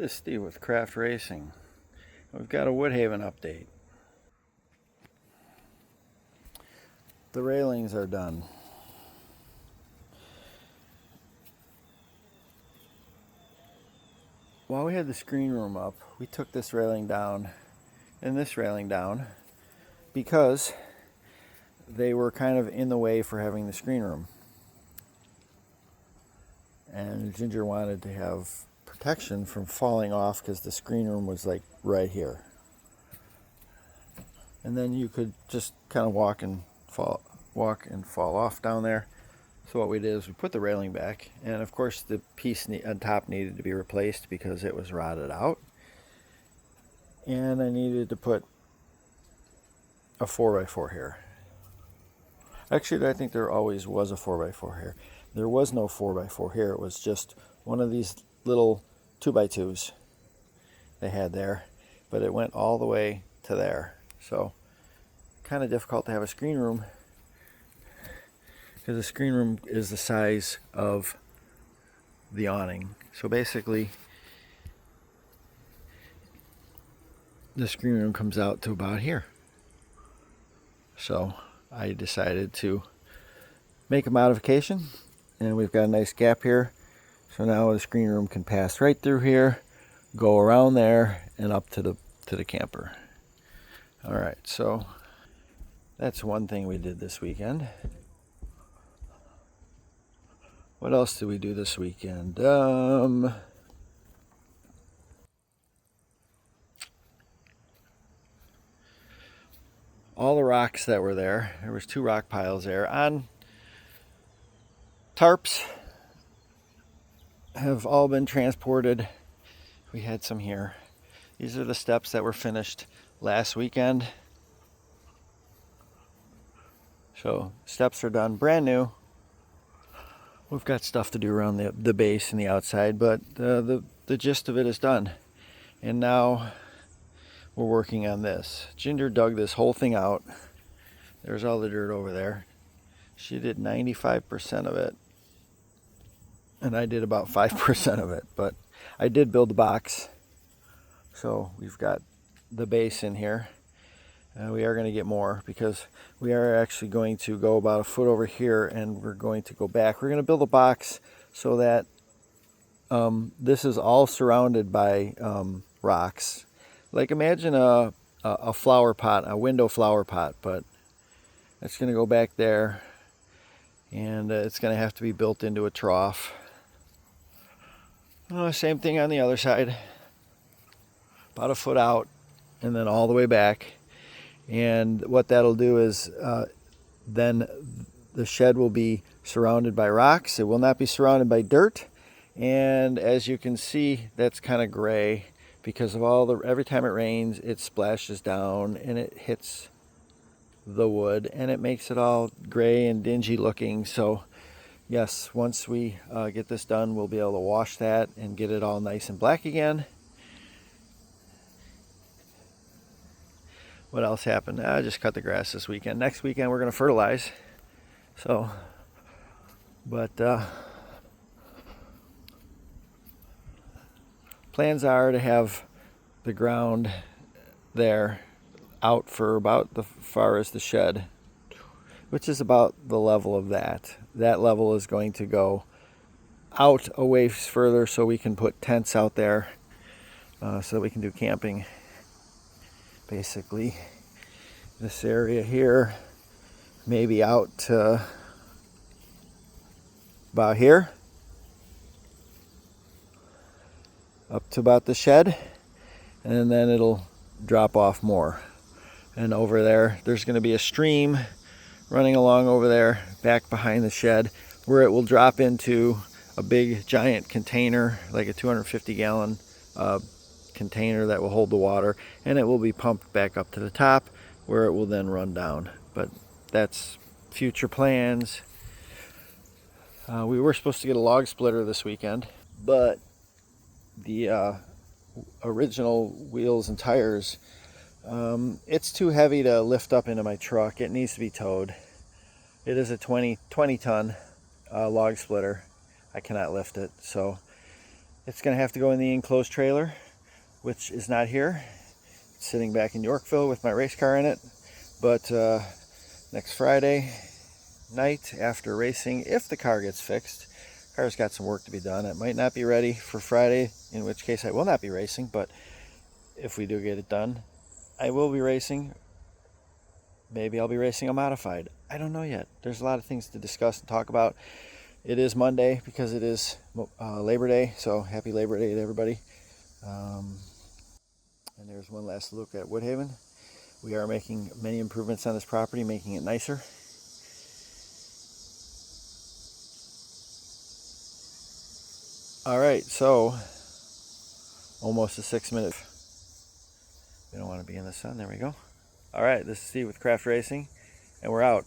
This is Steve with Craft Racing. We've got a Woodhaven update. The railings are done. While we had the screen room up, we took this railing down and this railing down because they were kind of in the way for having the screen room. And Ginger wanted to have protection from falling off because the screen room was like right here. And then you could just kind of walk and fall off down there. So what we did is we put the railing back, and of course the piece on top needed to be replaced because it was rotted out. And I needed to put a 4x4 here. Actually, I think there always was a 4x4 here. There was no 4x4 here. It was just one of these little 2x2s they had there, but it went all the way to there. So kind of difficult to have a screen room because the screen room is the size of the awning. So basically the screen room comes out to about here. So I decided to make a modification, and we've got a nice gap here. So now the screen room can pass right through here, go around there, and up to the camper. All right, so that's one thing we did this weekend. What else did we do this weekend? All the rocks that were there was 2 rock piles there on tarps, have all been transported. We had some here. These are the steps that were finished last weekend. So steps are done, brand new. We've got stuff to do around the base and the outside, but the gist of it is done. And now we're working on this. Ginger dug this whole thing out. There's all the dirt over there. She did 95% of it, and I did about 5% of it, but I did build the box. So we've got the base in here. We are going to get more because we are actually going to go about a foot over here, and we're going to go back. We're going to build a box so that this is all surrounded by rocks. Like imagine a flower pot, a window flower pot, but it's going to go back there, and it's going to have to be built into a trough. Same thing on the other side. About a foot out and then all the way back. And what that'll do is then the shed will be surrounded by rocks. It will not be surrounded by dirt. And as you can see, that's kind of gray because of every time it rains, it splashes down and it hits the wood and it makes it all gray and dingy looking. So yes, once we get this done, we'll be able to wash that and get it all nice and black again. What else happened? I just cut the grass this weekend. Next weekend we're going to fertilize. So, but plans are to have the ground there out for about the far as the shed, which is about the level of that. That level is going to go out a ways further so we can put tents out there so that we can do camping. Basically, this area here, maybe out to about here, up to about the shed, and then it'll drop off more. And over there, there's going to be a stream running along over there, back behind the shed, where it will drop into a big giant container, like a 250-gallon container that will hold the water, and it will be pumped back up to the top where it will then run down. But that's future plans. We were supposed to get a log splitter this weekend, but the original wheels and tires, it's too heavy to lift up into my truck. It needs to be towed. It is a 20 ton log splitter. I cannot lift it, so It's going to have to go in the enclosed trailer, which is not here. It's sitting back in Yorkville with my race car in it. But next Friday night after racing, if the car gets fixed, car's got some work to be done. It might not be ready for Friday, in which case I will not be racing, but if we do get it done, I will be racing. Maybe I'll be racing a modified. I don't know yet. There's a lot of things to discuss and talk about. It is Monday because it is Labor Day, so happy Labor Day to everybody. And there's one last look at Woodhaven. We are making many improvements on this property, making it nicer. All right, so almost a 6-minute. We don't want to be in the sun. There we go. All right, this is Steve with Craft Racing, and we're out.